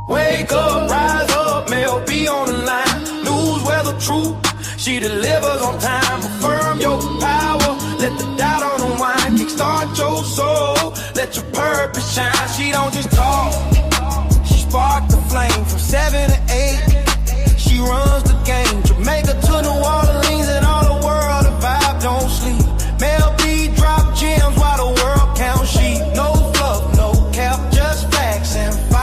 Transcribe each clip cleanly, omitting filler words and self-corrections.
Wake up, rise up, Mell, be on the line. News, weather, truth, she delivers on time. Affirm your power, let the doubt unwind. Kickstart your soul, let your purpose shine. She don't just talk, she spark the flame from 7 to 8. She runs the game, Jamaica to New Orleans and all the world. The vibe don't sleep. Mell B drop gems while the world counts sheep. No fluff, no cap, just facts and fire.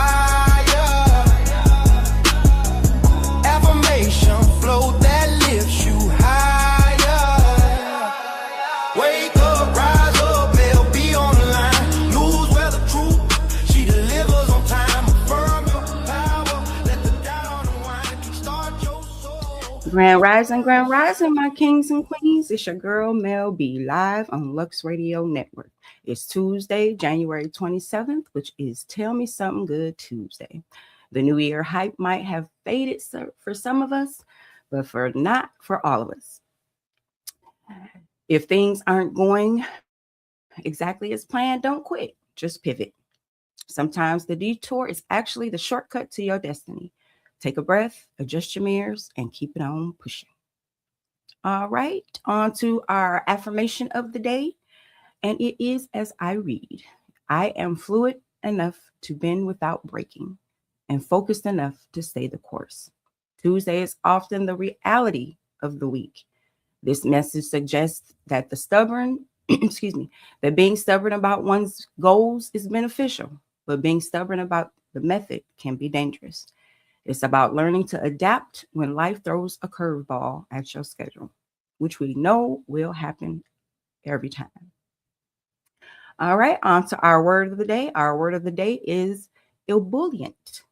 Flow that lifts you higher. Wake up, rise up, Mell, be on the line. News, weather, truth, she delivers on time. Affirm your power, let the doubt unwind. Kickstart your soul. Grand Rising, my kings and queens. It's your girl, Mell B, live on Lux Radio Network. It's Tuesday, January 27th, which is Tell Me Something Good Tuesday. The New Year hype might have faded for some of us, but not for all of us. If things aren't going exactly as planned, don't quit, just pivot. Sometimes the detour is actually the shortcut to your destiny. Take a breath, adjust your mirrors, and keep it on pushing. All right, on to our affirmation of the day. And it is as I read: I am fluid enough to bend without breaking, and focused enough to stay the course. Tuesday is often the reality of the week. This message suggests that that being stubborn about one's goals is beneficial, but being stubborn about the method can be dangerous. It's about learning to adapt when life throws a curveball at your schedule, which we know will happen every time. All right, on to our word of the day. Our word of the day is ebullient,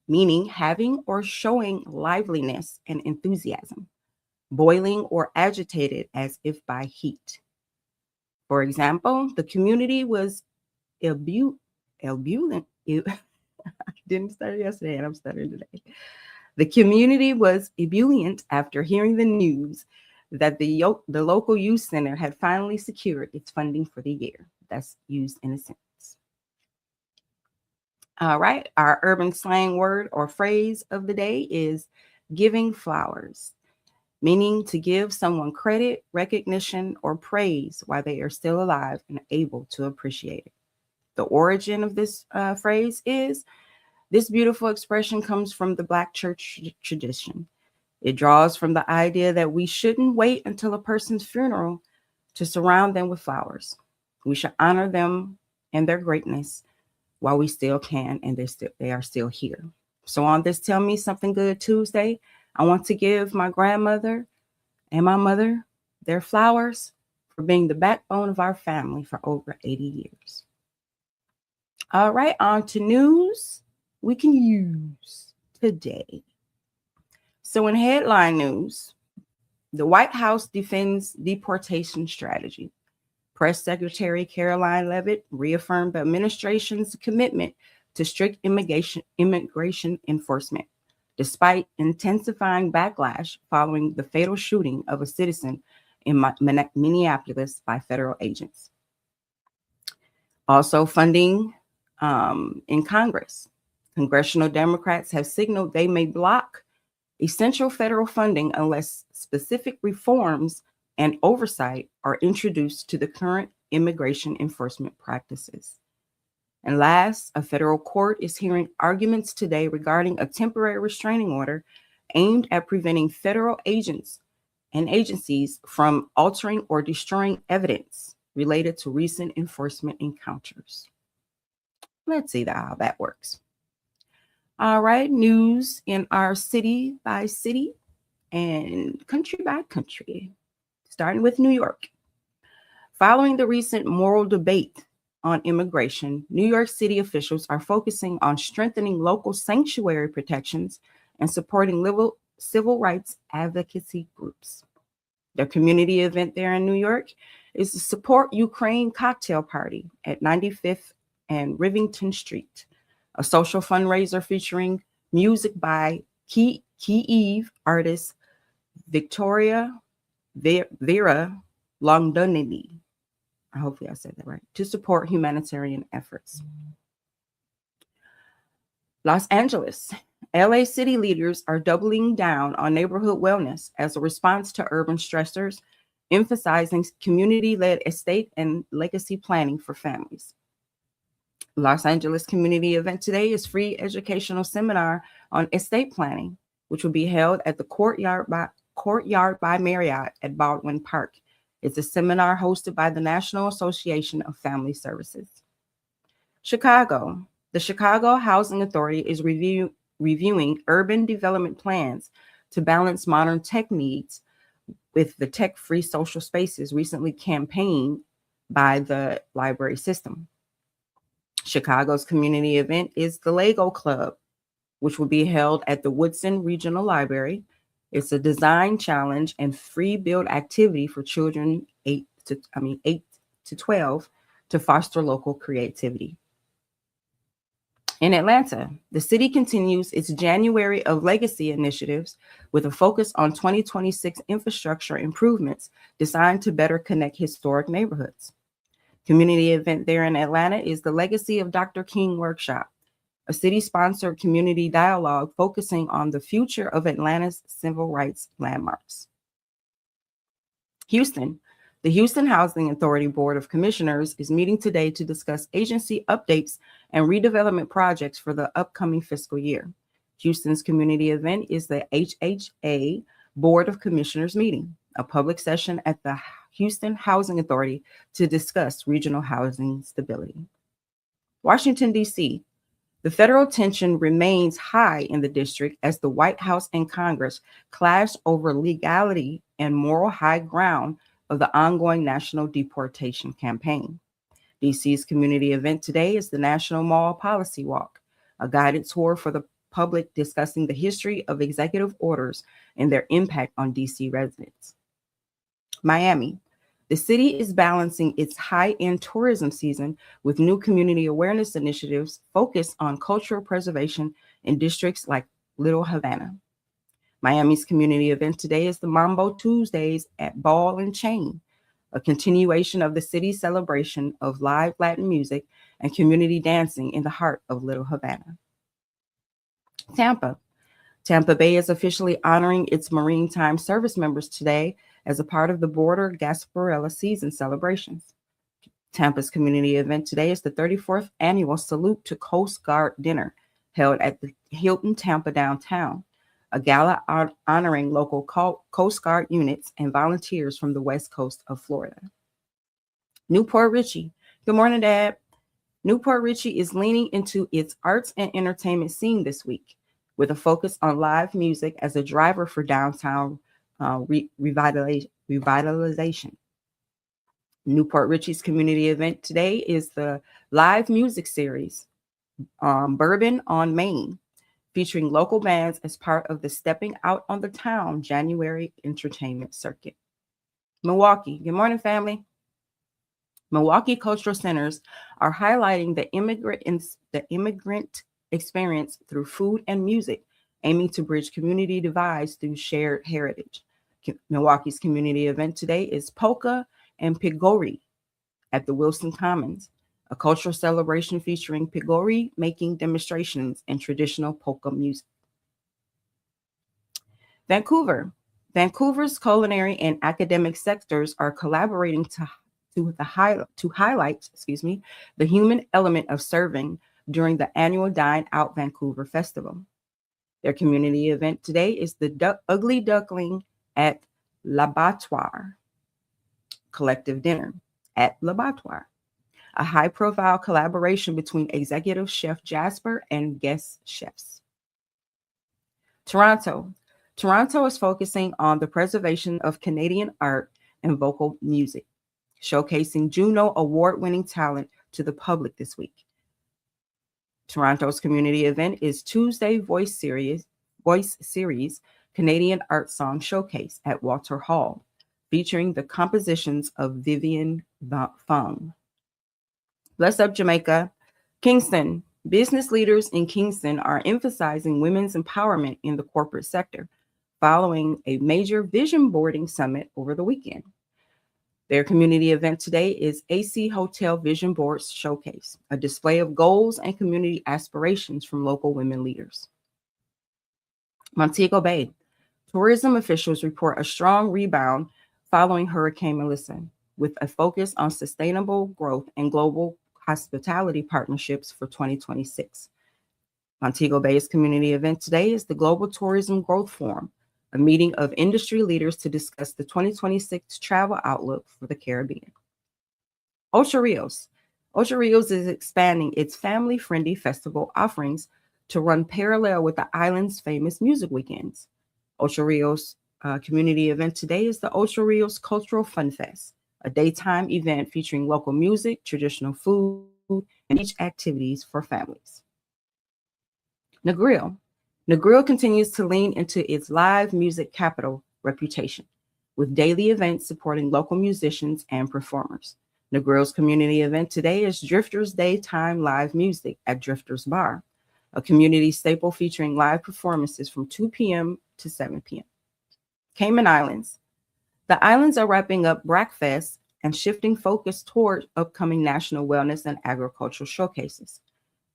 meaning having or showing liveliness and enthusiasm, boiling or agitated as if by heat. For example, the community was ebullient. I didn't start yesterday and I'm stuttering today. The community was ebullient after hearing the news that the local youth center had finally secured its funding for the year. That's used in a sentence. All right, our urban slang word or phrase of the day is giving flowers, meaning to give someone credit, recognition, or praise while they are still alive and able to appreciate it. The origin of this phrase is, this beautiful expression comes from the Black church tradition. It draws from the idea that we shouldn't wait until a person's funeral to surround them with flowers. We should honor them and their greatness while we still can, and they are still here. So on this Tell Me Something Good Tuesday, I want to give my grandmother and my mother their flowers for being the backbone of our family for over 80 years. All right, on to news we can use today. So in headline news, the White House defends deportation strategy. Press Secretary Caroline Leavitt reaffirmed the administration's commitment to strict immigration enforcement, despite intensifying backlash following the fatal shooting of a citizen in Minneapolis by federal agents. Also, funding in Congress. Congressional Democrats have signaled they may block essential federal funding unless specific reforms and oversight are introduced to the current immigration enforcement practices. And last, a federal court is hearing arguments today regarding a temporary restraining order aimed at preventing federal agents and agencies from altering or destroying evidence related to recent enforcement encounters. Let's see how that works. All right, news in our city by city and country by country, starting with New York. Following the recent moral debate on immigration, New York City officials are focusing on strengthening local sanctuary protections and supporting civil rights advocacy groups. Their community event there in New York is the Support Ukraine Cocktail Party at 95th and Rivington Street, a social fundraiser featuring music by key Kyiv artist Victoria Vera Longdonini. Hopefully I said that right. To support humanitarian efforts. Los Angeles. LA city leaders are doubling down on neighborhood wellness as a response to urban stressors, emphasizing community-led estate and legacy planning for families. Los Angeles community event today is free educational seminar on estate planning, which will be held at the Courtyard by Marriott at Baldwin Park. It's a seminar hosted by the National Association of Family Services. Chicago. The Chicago Housing Authority is reviewing urban development plans to balance modern tech needs with the tech-free social spaces recently campaigned by the library system. Chicago's community event is the Lego Club, which will be held at the Woodson Regional Library. It's a design challenge and free build activity for children 8 to 12 to foster local creativity. In Atlanta, the city continues its January of Legacy initiatives with a focus on 2026 infrastructure improvements designed to better connect historic neighborhoods. Community event there in Atlanta is the Legacy of Dr. King Workshop, a city-sponsored community dialogue focusing on the future of Atlanta's civil rights landmarks. Houston. The Houston Housing Authority Board of Commissioners is meeting today to discuss agency updates and redevelopment projects for the upcoming fiscal year. Houston's community event is the HHA Board of Commissioners meeting, a public session at the Houston Housing Authority to discuss regional housing stability. Washington, D.C. The federal tension remains high in the district as the White House and Congress clash over legality and moral high ground of the ongoing national deportation campaign. DC's community event today is the National Mall Policy Walk, a guided tour for the public discussing the history of executive orders and their impact on DC residents. Miami. The city is balancing its high-end tourism season with new community awareness initiatives focused on cultural preservation in districts like Little Havana. Miami's community event today is the Mambo Tuesdays at Ball and Chain, a continuation of the city's celebration of live Latin music and community dancing in the heart of Little Havana. Tampa. Tampa Bay is officially honoring its Marine Time service members today as a part of the Border Gasparilla season celebrations. Tampa's community event today is the 34th annual Salute to Coast Guard dinner held at the Hilton Tampa downtown, a gala honoring local Coast Guard units and volunteers from the west coast of Florida. Newport Richey. Good morning, Dad. Newport Richey is leaning into its arts and entertainment scene this week with a focus on live music as a driver for downtown revitalization. Newport Richey's community event today is the live music series, Bourbon on Main, featuring local bands as part of the Stepping Out on the Town January entertainment circuit. Milwaukee. Good morning, family. Milwaukee cultural centers are highlighting the immigrant experience through food and music, aiming to bridge community divides through shared heritage. Milwaukee's community event today is Polka and Pigori at the Wilson Commons, a cultural celebration featuring Pigori making demonstrations in traditional polka music. Vancouver. Vancouver's culinary and academic sectors are collaborating to highlight the human element of serving during the annual Dine Out Vancouver Festival. Their community event today is the Ugly Duckling at L'Abattoir collective dinner at L'Abattoir, a high-profile collaboration between executive chef Jasper and guest chefs. Toronto. Toronto is focusing on the preservation of Canadian art and vocal music, showcasing Juno Award-winning talent to the public this week. Toronto's community event is Tuesday Voice Series Canadian Art Song Showcase at Walter Hall, featuring the compositions of Vivian Fung. Bless up, Jamaica. Kingston. Business leaders in Kingston are emphasizing women's empowerment in the corporate sector following a major vision boarding summit over the weekend. Their community event today is AC Hotel Vision Boards Showcase, a display of goals and community aspirations from local women leaders. Montego Bay. Tourism officials report a strong rebound following Hurricane Melissa, with a focus on sustainable growth and global hospitality partnerships for 2026. Montego Bay's community event today is the Global Tourism Growth Forum, a meeting of industry leaders to discuss the 2026 travel outlook for the Caribbean. Ocho Rios. Ocho Rios is expanding its family-friendly festival offerings to run parallel with the island's famous music weekends. Ocho Rios community event today is the Ocho Rios Cultural Fun Fest, a daytime event featuring local music, traditional food, and beach activities for families. Negril. Negril continues to lean into its live music capital reputation, with daily events supporting local musicians and performers. Negril's community event today is Drifters Daytime Live Music at Drifters Bar, a community staple featuring live performances from 2 p.m. to 7 p.m. Cayman Islands. The islands are wrapping up Brackfest and shifting focus toward upcoming national wellness and agricultural showcases.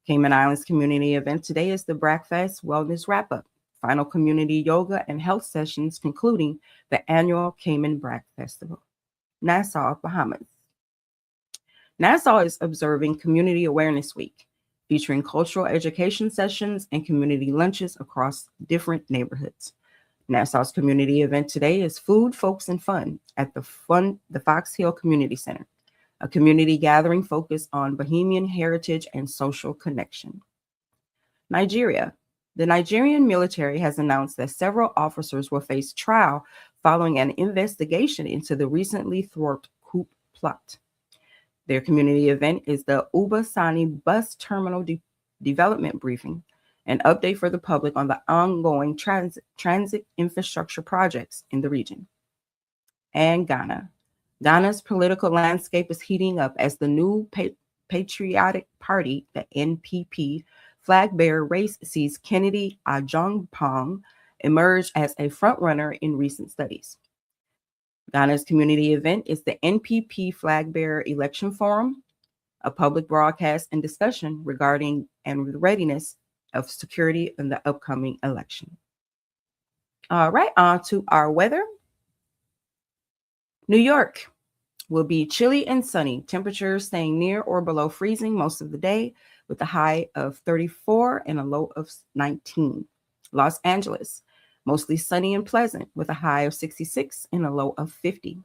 Cayman Islands community event today is the Brackfest Wellness Wrap-Up, final community yoga and health sessions concluding the annual Cayman Brack Festival. Nassau, Bahamas. Nassau is observing Community Awareness Week, featuring cultural education sessions and community lunches across different neighborhoods. Nassau's community event today is Food, Folks, and Fun at the Fox Hill Community Center, a community gathering focused on Bahamian heritage and social connection. Nigeria. The Nigerian military has announced that several officers will face trial following an investigation into the recently thwarted coup plot. Their community event is the Uba Sani Bus Terminal Development Briefing, an update for the public on the ongoing transit infrastructure projects in the region. And Ghana. Ghana's political landscape is heating up as the new Patriotic Party, the NPP, flag bearer race sees Kennedy Ajompong emerge as a frontrunner in recent studies. Ghana's community event is the NPP Flag Bearer Election Forum, a public broadcast and discussion regarding and the readiness of security in the upcoming election. All right, on to our weather. New York will be chilly and sunny, temperatures staying near or below freezing most of the day, with a high of 34 and a low of 19. Los Angeles, mostly sunny and pleasant, with a high of 66 and a low of 50.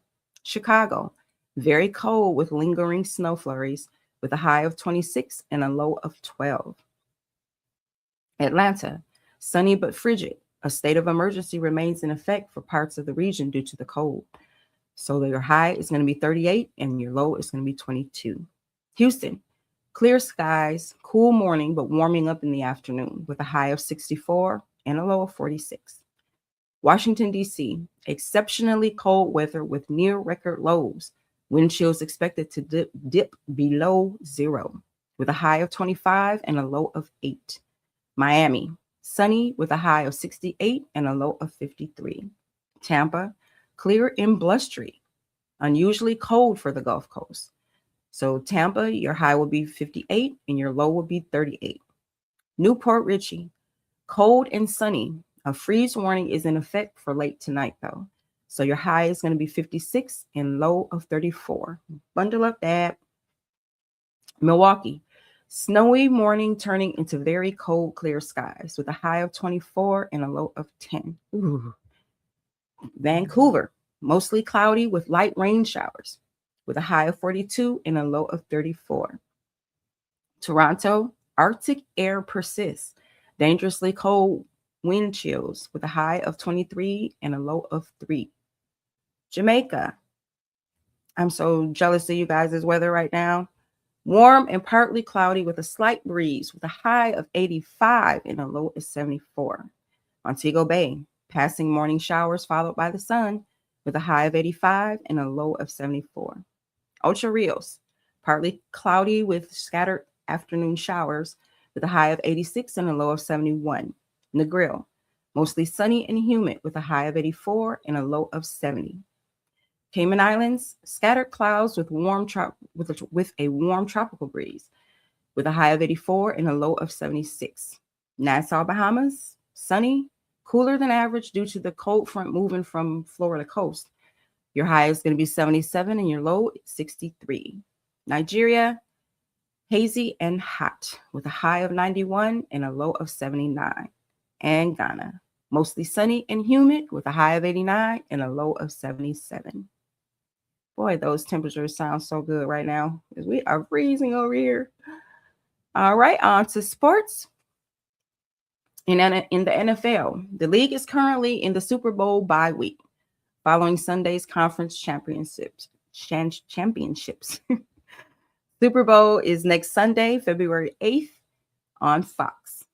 Chicago, very cold with lingering snow flurries, with a high of 26 and a low of 12. Atlanta, sunny but frigid. A state of emergency remains in effect for parts of the region due to the cold. So your high is going to be 38 and your low is going to be 22. Houston, clear skies, cool morning, but warming up in the afternoon with a high of 64 and a low of 46. Washington, D.C., exceptionally cold weather with near record lows. Wind chills expected to dip below zero with a high of 25 and a low of 8. Miami, sunny with a high of 68 and a low of 53. Tampa, clear and blustery, unusually cold for the Gulf Coast. So Tampa, your high will be 58 and your low will be 38. Newport Richey, cold and sunny. A freeze warning is in effect for late tonight, though. So your high is going to be 56 and low of 34. Bundle up, Dad. Milwaukee, snowy morning turning into very cold, clear skies with a high of 24 and a low of 10. Ooh. Vancouver, mostly cloudy with light rain showers with a high of 42 and a low of 34. Toronto, Arctic air persists, dangerously cold wind chills with a high of 23 and a low of 3. Jamaica, I'm so jealous of you guys' weather right now. Warm and partly cloudy with a slight breeze with a high of 85 and a low of 74. Montego Bay, passing morning showers followed by the sun with a high of 85 and a low of 74. Ocho Rios, partly cloudy with scattered afternoon showers with a high of 86 and a low of 71. Negril, mostly sunny and humid with a high of 84 and a low of 70. Cayman Islands, scattered clouds with with a warm tropical breeze with a high of 84 and a low of 76. Nassau, Bahamas, sunny, cooler than average due to the cold front moving from Florida coast. Your high is going to be 77 and your low 63. Nigeria, hazy and hot with a high of 91 and a low of 79. And Ghana, mostly sunny and humid with a high of 89 and a low of 77. Boy, those temperatures sound so good right now because we are freezing over here. All right, on to sports. In the NFL, the league is currently in the Super Bowl bye week following Sunday's conference championships. Super Bowl is next Sunday, February 8th on Fox.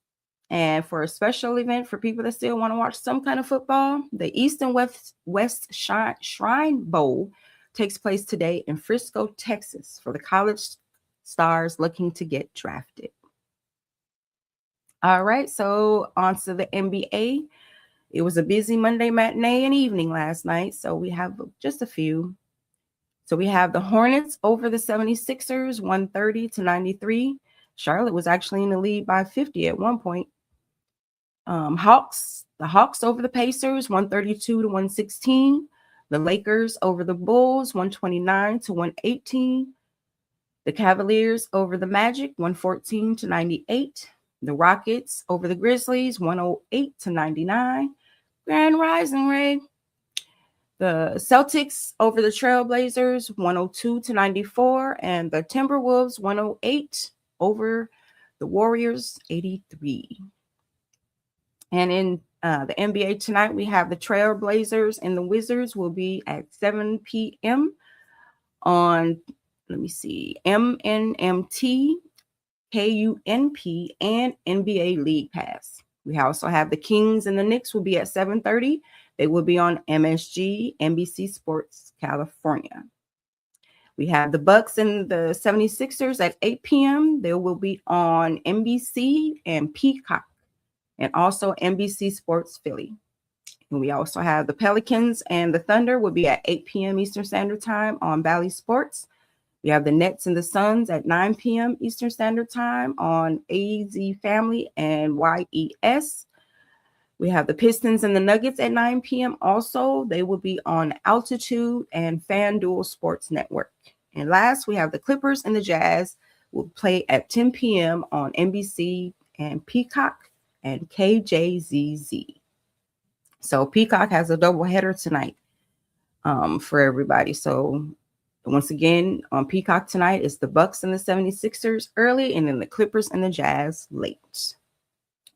And for a special event for people that still want to watch some kind of football, the East and West Shrine Bowl takes place today in Frisco, Texas for the college stars looking to get drafted. All right, so on to the NBA. It was a busy Monday matinee and evening last night, so we have just a few. So we have the Hornets over the 76ers, 130-93. Charlotte was actually in the lead by 50 at one point. The Hawks over the Pacers, 132-116. The Lakers over the Bulls, 129-118. The Cavaliers over the Magic, 114-98. The Rockets over the Grizzlies, 108-99. Grand Rising, Ray. The Celtics over the Trailblazers, 102-94. And the Timberwolves, 108 over the Warriors, 83. And in the NBA tonight, we have the Trailblazers and the Wizards will be at 7 p.m. on, let me see, MNMT, KUNP, and NBA League Pass. We also have the Kings and the Knicks will be at 7:30. They will be on MSG, NBC Sports California. We have the Bucks and the 76ers at 8 p.m. They will be on NBC and Peacock, and also NBC Sports Philly. And we also have the Pelicans and the Thunder will be at 8 p.m. Eastern Standard Time on Bally Sports. We have the Nets and the Suns at 9 p.m. Eastern Standard Time on AZ Family and YES. We have the Pistons and the Nuggets at 9 p.m. Also, they will be on Altitude and FanDuel Sports Network. And last, we have the Clippers and the Jazz will play at 10 p.m. on NBC and Peacock and KJZZ. So Peacock has a doubleheader tonight for everybody. So once again, on Peacock tonight, it's the Bucks and the 76ers early, and then the Clippers and the Jazz late.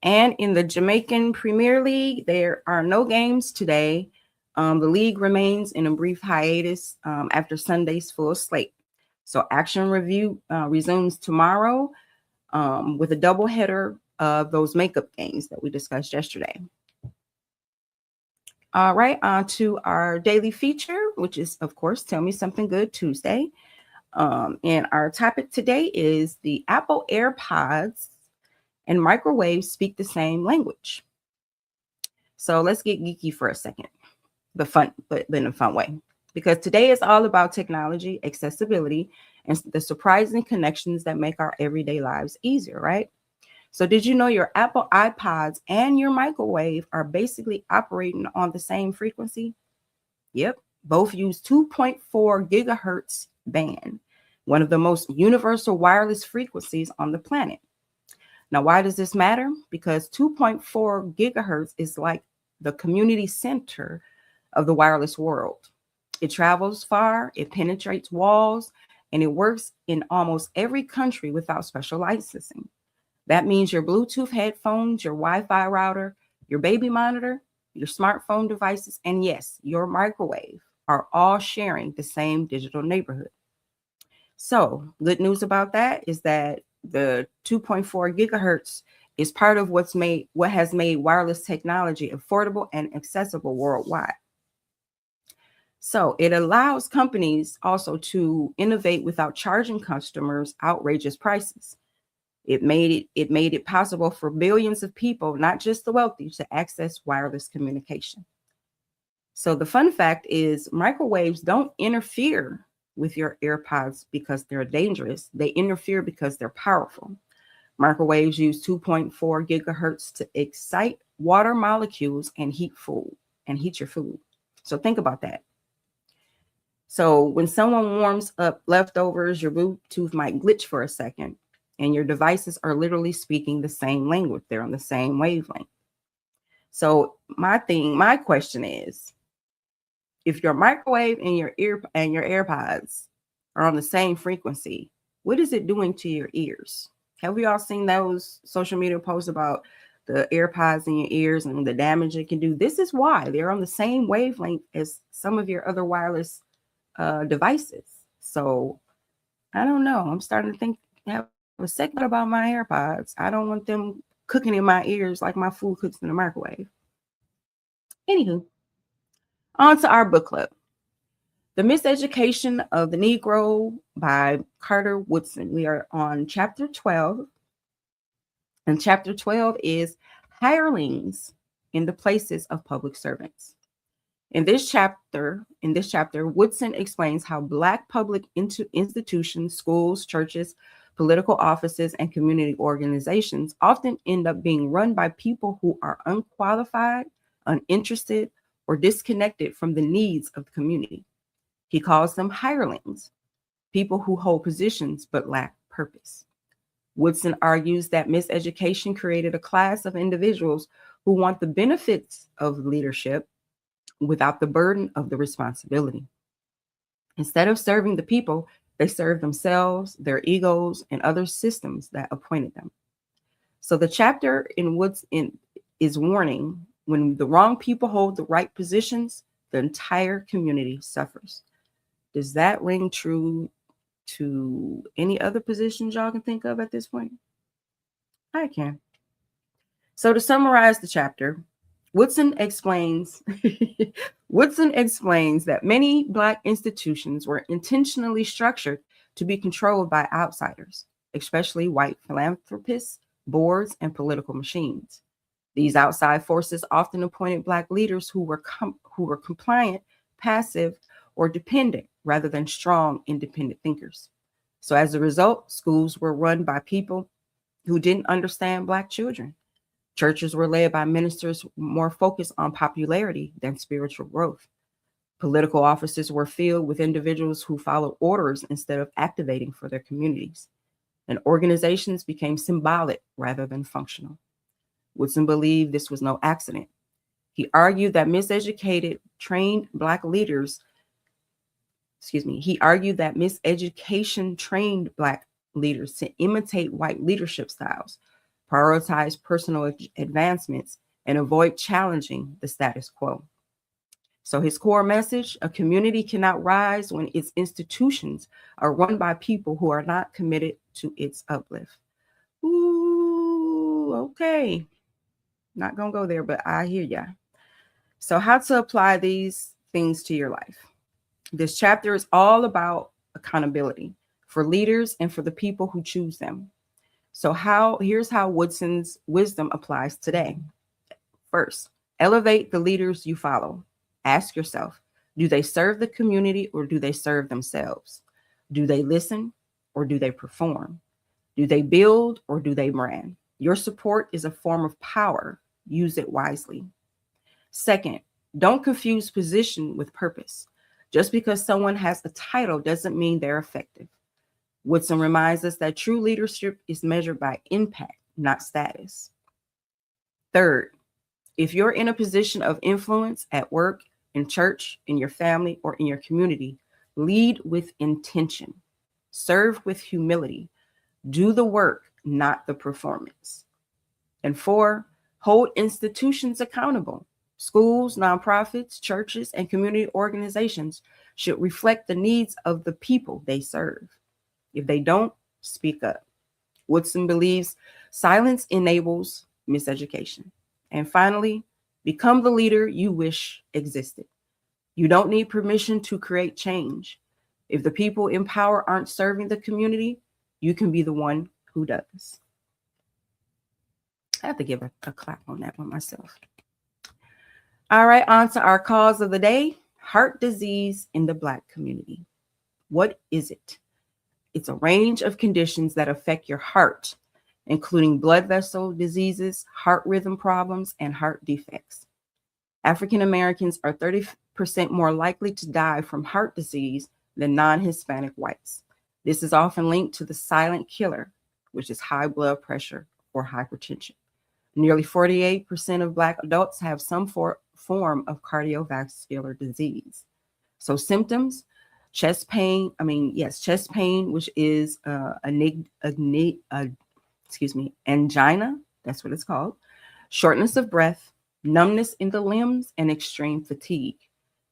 And in the Jamaican Premier League, there are no games today. The league remains in a brief hiatus after Sunday's full slate. So action review resumes tomorrow with a doubleheader of those makeup games that we discussed yesterday. All right, on to our daily feature, which is, of course, Tell Me Something Good Tuesday. And our topic today is the Apple AirPods and microwaves speak the same language. So let's get geeky for a second, but in a fun way, because today is all about technology, accessibility, and the surprising connections that make our everyday lives easier, right? So did you know your Apple iPods and your microwave are basically operating on the same frequency? Yep, both use 2.4 gigahertz band, one of the most universal wireless frequencies on the planet. Now, why does this matter? Because 2.4 gigahertz is like the community center of the wireless world. It travels far, it penetrates walls, and it works in almost every country without special licensing. That means your Bluetooth headphones, your Wi-Fi router, your baby monitor, your smartphone devices, and yes, your microwave are all sharing the same digital neighborhood. So, good news about that is that the 2.4 gigahertz is part of what has made wireless technology affordable and accessible worldwide. So, it allows companies also to innovate without charging customers outrageous prices. It made it possible for billions of people, not just the wealthy, to access wireless communication. So the fun fact is microwaves don't interfere with your AirPods because they're dangerous. They interfere because they're powerful. Microwaves use 2.4 gigahertz to excite water molecules and heat your food. So think about that. So when someone warms up leftovers, your Bluetooth might glitch for a second, and your devices are literally speaking the same language. They're on the same wavelength. So my question is, if your microwave and your AirPods are on the same frequency, what is it doing to your ears? Have we all seen those social media posts about the AirPods in your ears and the damage it can do? This is why they're on the same wavelength as some of your other wireless devices. So I don't know. I'm starting to have a second thought about my AirPods. I don't want them cooking in my ears like my food cooks in the microwave. Anywho, on to our book club. The Miseducation of the Negro by Carter Woodson. We are on chapter 12. And chapter 12 is Hirelings in the Places of Public Servants. In this chapter, Woodson explains how Black public institutions, schools, churches, political offices, and community organizations often end up being run by people who are unqualified, uninterested, or disconnected from the needs of the community. He calls them hirelings, people who hold positions but lack purpose. Woodson argues that miseducation created a class of individuals who want the benefits of leadership without the burden of the responsibility. Instead of serving the people, they serve themselves, their egos, and other systems that appointed them. So the chapter in Woodson is warning, when the wrong people hold the right positions, the entire community suffers. Does that ring true to any other positions y'all can think of at this point? I can. So to summarize the chapter, Woodson explains that many Black institutions were intentionally structured to be controlled by outsiders, especially white philanthropists, boards, and political machines. These outside forces often appointed Black leaders who were compliant, passive, or dependent rather than strong, independent thinkers. So as a result, schools were run by people who didn't understand Black children. Churches were led by ministers more focused on popularity than spiritual growth. Political offices were filled with individuals who followed orders instead of activating for their communities. And organizations became symbolic rather than functional. Woodson believed this was no accident. He argued that miseducated, trained Black leaders, he argued that miseducation trained Black leaders to imitate white leadership styles, prioritize personal advancements, and avoid challenging the status quo. So his core message: a community cannot rise when its institutions are run by people who are not committed to its uplift. Ooh, okay. Not gonna go there, but I hear ya. So how to apply these things to your life? This chapter is all about accountability for leaders and for the people who choose them. So here's how Woodson's wisdom applies today. First, elevate the leaders you follow. Ask yourself, do they serve the community or do they serve themselves? Do they listen or do they perform? Do they build or do they brand? Your support is a form of power. Use it wisely. Second, don't confuse position with purpose. Just because someone has a title doesn't mean they're effective. Woodson reminds us that true leadership is measured by impact, not status. Third, if you're in a position of influence at work, in church, in your family, or in your community, lead with intention. Serve with humility. Do the work, not the performance. And four, hold institutions accountable. Schools, nonprofits, churches, and community organizations should reflect the needs of the people they serve. If they don't, speak up. Woodson believes silence enables miseducation. And finally, become the leader you wish existed. You don't need permission to create change. If the people in power aren't serving the community, you can be the one who does. I have to give a clap on that one myself. All right, on to our cause of the day: heart disease in the Black community. What is it? It's a range of conditions that affect your heart, including blood vessel diseases, heart rhythm problems, and heart defects. African Americans are 30% more likely to die from heart disease than non-Hispanic whites. This is often linked to the silent killer, which is high blood pressure or hypertension. Nearly 48% of Black adults have some form of cardiovascular disease. So symptoms: chest pain. Chest pain, which is angina. That's what it's called. Shortness of breath, numbness in the limbs, and extreme fatigue.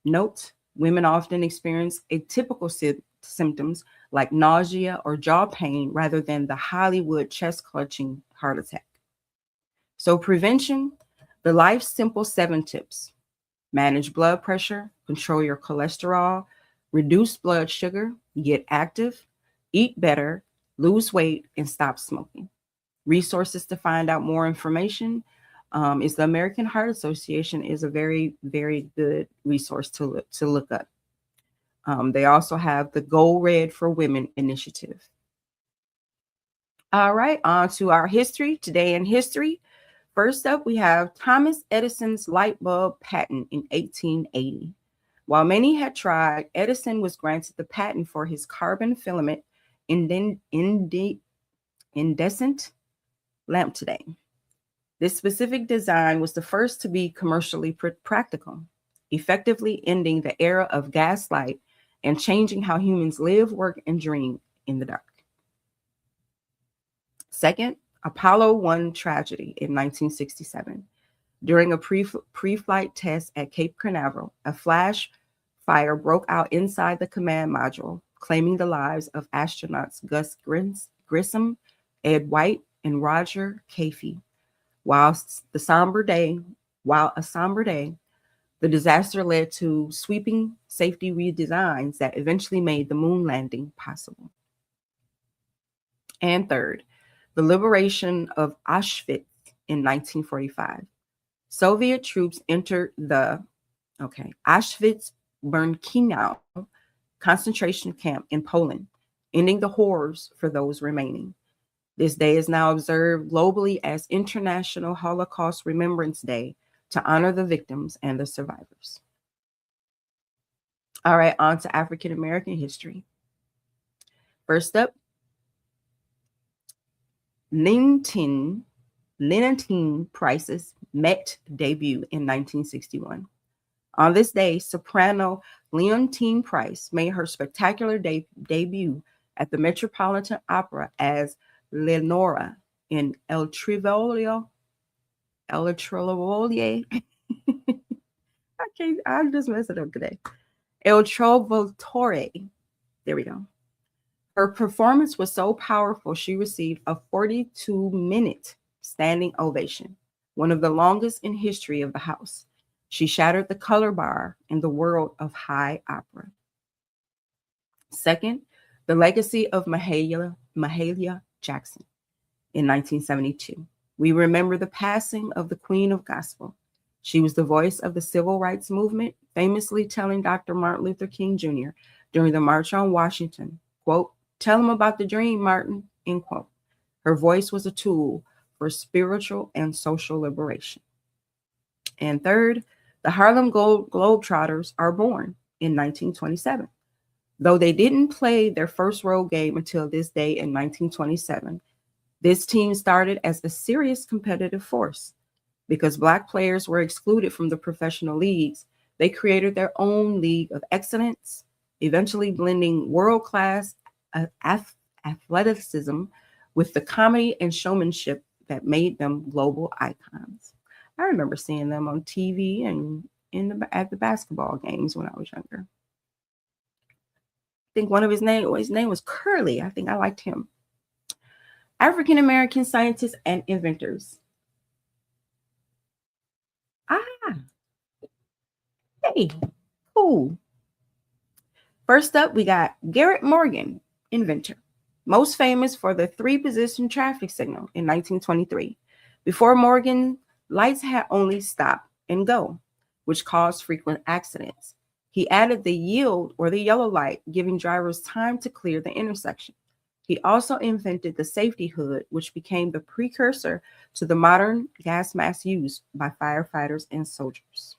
Note: women often experience atypical symptoms like nausea or jaw pain rather than the Hollywood chest clutching heart attack. So prevention: the Life's Simple 7 tips. Manage blood pressure, control your cholesterol, reduce blood sugar, get active, eat better, lose weight, and stop smoking. Resources to find out more information is the American Heart Association is a very, very good resource to look up. They also have the Go Red for Women initiative. All right, on to our history. Today in history, first up, we have Thomas Edison's light bulb patent in 1880. While many had tried, Edison was granted the patent for his carbon filament incandescent lamp today. This specific design was the first to be commercially practical, effectively ending the era of gaslight and changing how humans live, work, and dream in the dark. Second, Apollo 1 tragedy in 1967. During a pre-flight test at Cape Canaveral, a flash fire broke out inside the command module, claiming the lives of astronauts Gus Grissom, Ed White, and Roger Chaffee. While a somber day, the disaster led to sweeping safety redesigns that eventually made the moon landing possible. And third, the liberation of Auschwitz in 1945. Soviet troops entered the Auschwitz-Birkenau concentration camp in Poland, ending the horrors for those remaining. This day is now observed globally as International Holocaust Remembrance Day to honor the victims and the survivors. All right, on to African American history. First up, Linton Price's Met debut in 1961. On this day, soprano Leontine Price made her spectacular debut at the Metropolitan Opera as Leonora in El Trovatore. I just messed it up today. El Trovatore. There we go. Her performance was so powerful, she received a 42-minute standing ovation, one of the longest in history of the house. She shattered the color bar in the world of high opera. Second, the legacy of Mahalia Jackson in 1972. We remember the passing of the Queen of Gospel. She was the voice of the civil rights movement, famously telling Dr. Martin Luther King Jr. during the March on Washington, quote, "Tell him about the dream, Martin," end quote. Her voice was a tool for spiritual and social liberation. And third, the Harlem Globetrotters are born in 1927. Though they didn't play their first road game until this day in 1927, this team started as a serious competitive force. Because Black players were excluded from the professional leagues, they created their own league of excellence, eventually blending world-class athleticism with the comedy and showmanship that made them global icons. I remember seeing them on TV and at the basketball games when I was younger. I think his name was Curly. I think I liked him. African American scientists and inventors. Hey, cool. First up, we got Garrett Morgan, inventor, most famous for the 3-position traffic signal in 1923. Before Morgan, lights had only stop and go, which caused frequent accidents. He added the yield or the yellow light, giving drivers time to clear the intersection. He also invented the safety hood, which became the precursor to the modern gas mask used by firefighters and soldiers.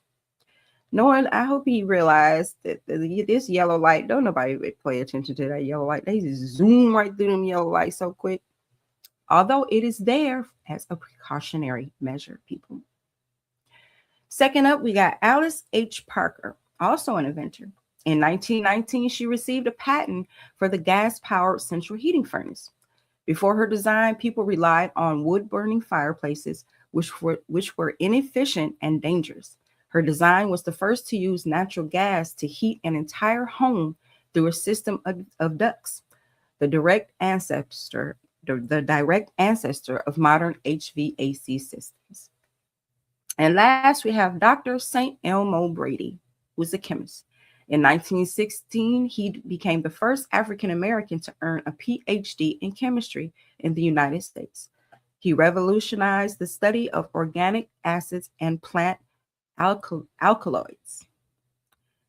Knowing, I hope he realized that this yellow light, don't nobody pay attention to that yellow light. They just zoom right through them yellow lights so quick. Although it is there as a precautionary measure, people. Second up, we got Alice H. Parker, also an inventor. In 1919, she received a patent for the gas-powered central heating furnace. Before her design, people relied on wood-burning fireplaces, which were inefficient and dangerous. Her design was the first to use natural gas to heat an entire home through a system of ducts, the direct ancestor of modern HVAC systems. And last, we have Dr. St. Elmo Brady, who was a chemist. In 1916, he became the first African American to earn a PhD in chemistry in the United States. He revolutionized the study of organic acids and plant alkaloids.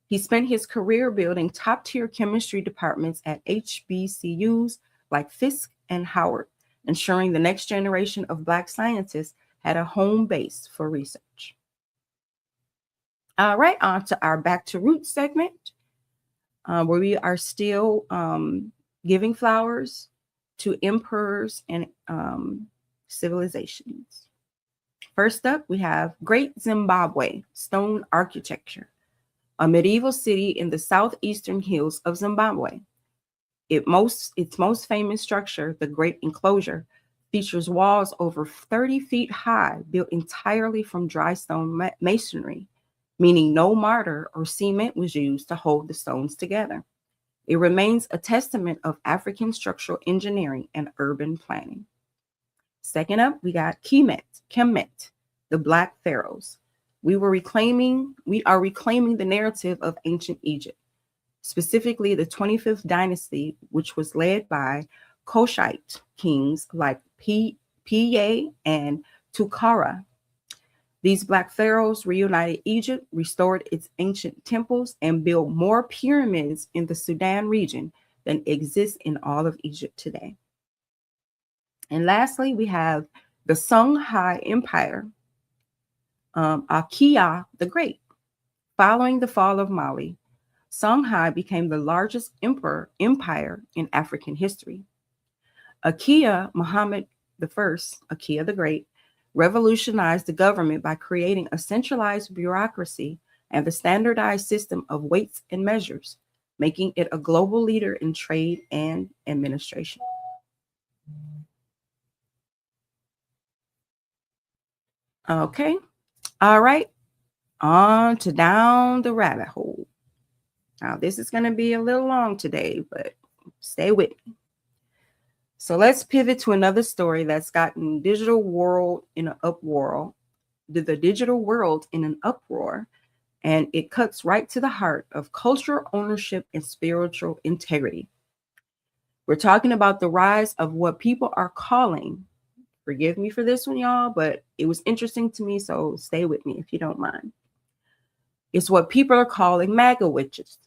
He spent his career building top-tier chemistry departments at HBCUs like Fisk and Howard, ensuring the next generation of Black scientists had a home base for research. All right, on to our Back to Roots segment, where we are still giving flowers to emperors and civilizations. First up, we have Great Zimbabwe Stone Architecture, a medieval city in the southeastern hills of Zimbabwe. Its most famous structure, the Great Enclosure, features walls over 30 feet high, built entirely from dry stone masonry, meaning no mortar or cement was used to hold the stones together. It remains a testament of African structural engineering and urban planning. Second up, we got Kemet, the Black Pharaohs. We are reclaiming the narrative of ancient Egypt, specifically the 25th dynasty, which was led by Kushite kings like Piye and Tukara. These Black pharaohs reunited Egypt, restored its ancient temples, and built more pyramids in the Sudan region than exist in all of Egypt today. And lastly, we have the Songhai Empire, Akia the Great. Following the fall of Mali, Songhai became the largest empire in African history. Akia Muhammad I, Akia the Great, revolutionized the government by creating a centralized bureaucracy and the standardized system of weights and measures, making it a global leader in trade and administration. Okay. All right. On to down the rabbit hole. Now, this is going to be a little long today, but stay with me. So let's pivot to another story that's gotten the digital world in an uproar, and it cuts right to the heart of cultural ownership and spiritual integrity. We're talking about the rise of what people are calling, forgive me for this one, y'all, but it was interesting to me, so stay with me if you don't mind. It's what people are calling MAGA witches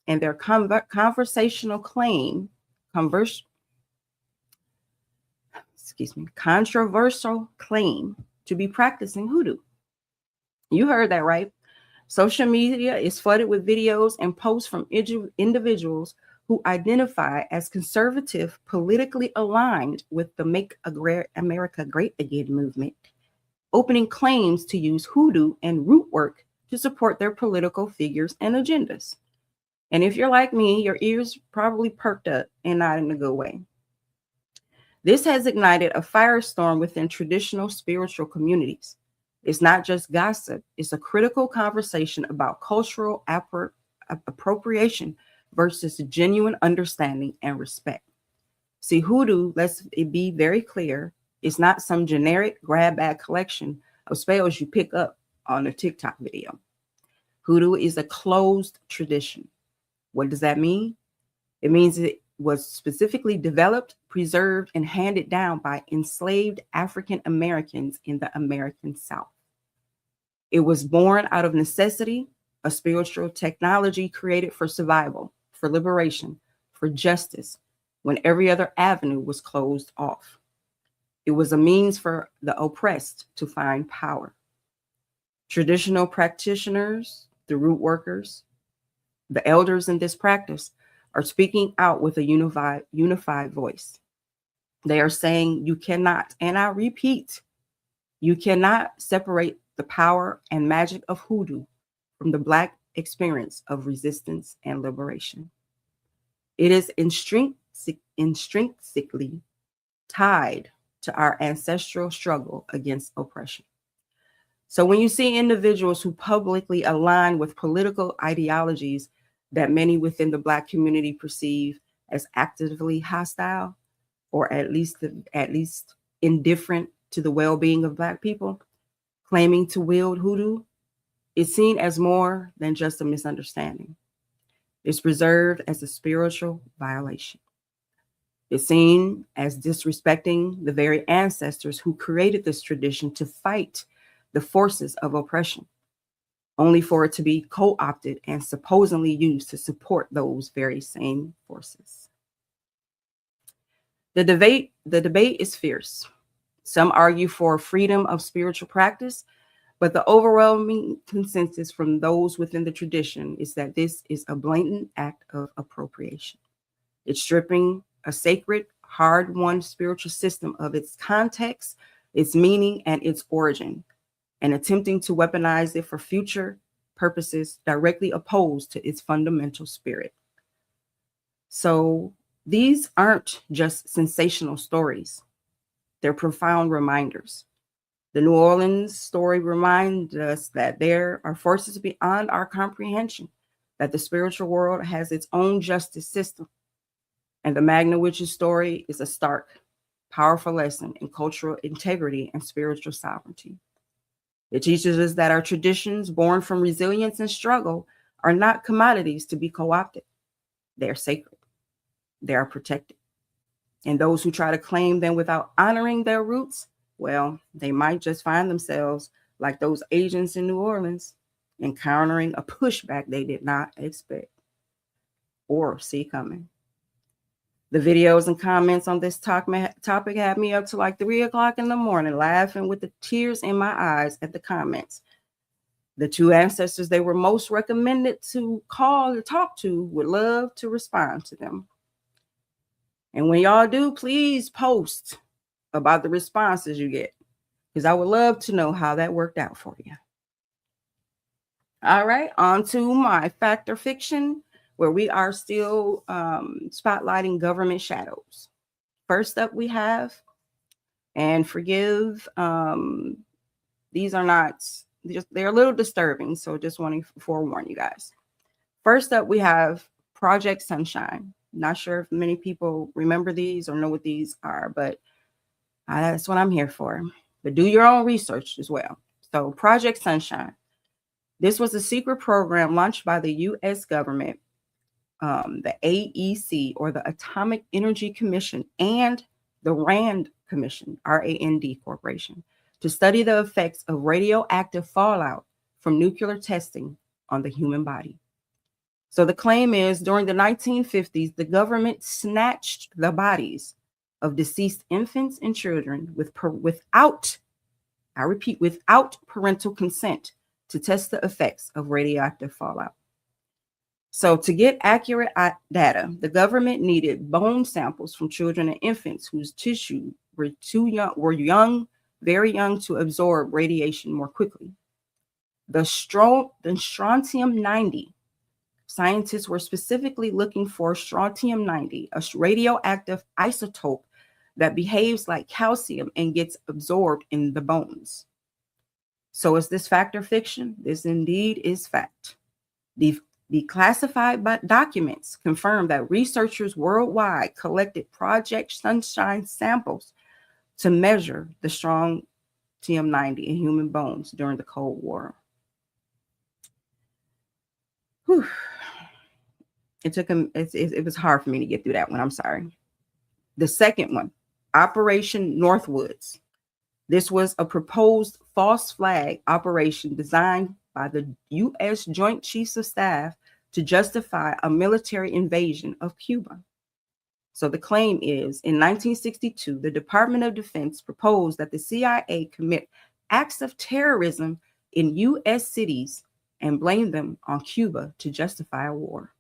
and their controversial claim to be practicing hoodoo. You heard that right. Social media is flooded with videos and posts from individuals who identify as conservative, politically aligned with the Make America Great Again movement, opening claims to use hoodoo and root work to support their political figures and agendas. And if you're like me, your ears probably perked up and not in a good way. This has ignited a firestorm within traditional spiritual communities. It's not just gossip, it's a critical conversation about cultural appropriation versus genuine understanding and respect. See, hoodoo, let's be very clear, is not some generic grab bag collection of spells you pick up on a TikTok video. Hoodoo is a closed tradition. What does that mean? It means was specifically developed, preserved, and handed down by enslaved African Americans in the American South. It was born out of necessity, a spiritual technology created for survival, for liberation, for justice, when every other avenue was closed off. It was a means for the oppressed to find power. Traditional practitioners, the root workers, the elders in this practice are speaking out with a unified voice. They are saying, you cannot, and I repeat, you cannot separate the power and magic of hoodoo from the Black experience of resistance and liberation. It is intrinsically tied to our ancestral struggle against oppression. So when you see individuals who publicly align with political ideologies that many within the Black community perceive as actively hostile, or at least indifferent to the well-being of Black people, claiming to wield hoodoo, is seen as more than just a misunderstanding. It's preserved as a spiritual violation. It's seen as disrespecting the very ancestors who created this tradition to fight the forces of oppression, only for it to be co-opted and supposedly used to support those very same forces. The debate is fierce. Some argue for freedom of spiritual practice, but the overwhelming consensus from those within the tradition is that this is a blatant act of appropriation. It's stripping a sacred, hard-won spiritual system of its context, its meaning, and its origin, and attempting to weaponize it for future purposes directly opposed to its fundamental spirit. So these aren't just sensational stories. They're profound reminders. The New Orleans story reminds us that there are forces beyond our comprehension, that the spiritual world has its own justice system. And the Magna Witch's story is a stark, powerful lesson in cultural integrity and spiritual sovereignty. It teaches us that our traditions, born from resilience and struggle, are not commodities to be co-opted. They are sacred. They are protected. And those who try to claim them without honoring their roots, well, they might just find themselves like those agents in New Orleans, encountering a pushback they did not expect or see coming. The videos and comments on this topic had me up to like 3 o'clock in the morning, laughing with the tears in my eyes at the comments. The two ancestors they were most recommended to call or talk to would love to respond to them. And when y'all do, please post about the responses you get, because I would love to know how that worked out for you. All right, on to my fact or fiction, where we are still spotlighting government shadows. First up we have, and forgive, these are not, they're a little disturbing, so just want to forewarn you guys. First up we have Project Sunshine. Not sure if many people remember these or know what these are, but that's what I'm here for. But do your own research as well. So Project Sunshine. This was a secret program launched by the U.S. government, the AEC, or the Atomic Energy Commission, and the RAND Commission, R-A-N-D Corporation, to study the effects of radioactive fallout from nuclear testing on the human body. So the claim is, during the 1950s, the government snatched the bodies of deceased infants and children without, I repeat, without parental consent to test the effects of radioactive fallout. So to get accurate data, the government needed bone samples from children and infants whose tissue were very young to absorb radiation more quickly. The strontium-90, scientists were specifically looking for strontium-90, a radioactive isotope that behaves like calcium and gets absorbed in the bones. So is this fact or fiction? This indeed is fact. The classified documents confirm that researchers worldwide collected Project Sunshine samples to measure the strontium-90 in human bones during the Cold War. Whew. It took him, it was hard for me to get through that one. I'm sorry. The second one, Operation Northwoods. This was a proposed false flag operation designed by the U.S. Joint Chiefs of Staff to justify a military invasion of Cuba. So the claim is in 1962, the Department of Defense proposed that the CIA commit acts of terrorism in U.S. cities and blame them on Cuba to justify a war.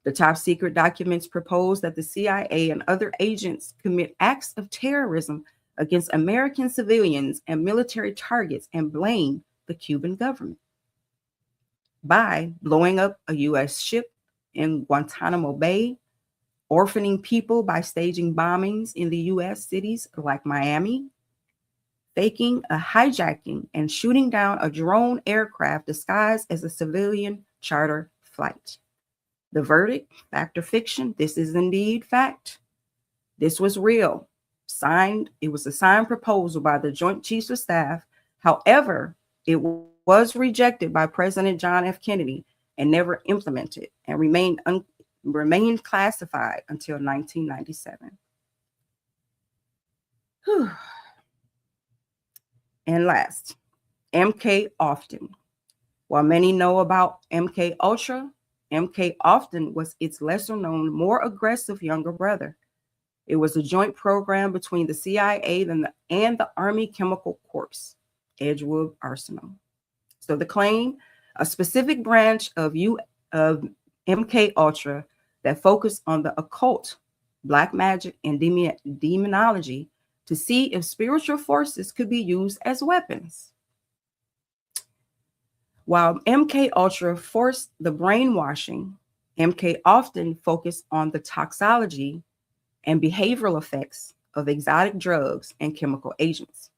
The top secret documents propose that the CIA and other agents commit acts of terrorism against American civilians and military targets and blame the Cuban government by blowing up a U.S. ship in Guantanamo Bay, orphaning people by staging bombings in the U.S. cities like Miami, faking a hijacking and shooting down a drone aircraft disguised as a civilian charter flight. The verdict, fact or fiction, this is indeed fact. This was real. It was a signed proposal by the Joint Chiefs of Staff. However, it was rejected by President John F. Kennedy and never implemented and remained classified until 1997. Whew. And last, MK Ultra. While many know about MK Ultra, MK Ultra was its lesser known, more aggressive younger brother. It was a joint program between the CIA and the Army Chemical Corps, Edgewood Arsenal. So the claim, a specific branch of MK Ultra that focused on the occult, black magic, and demonology to see if spiritual forces could be used as weapons. While MK Ultra forced the brainwashing, MK often focused on the toxicology and behavioral effects of exotic drugs and chemical agents.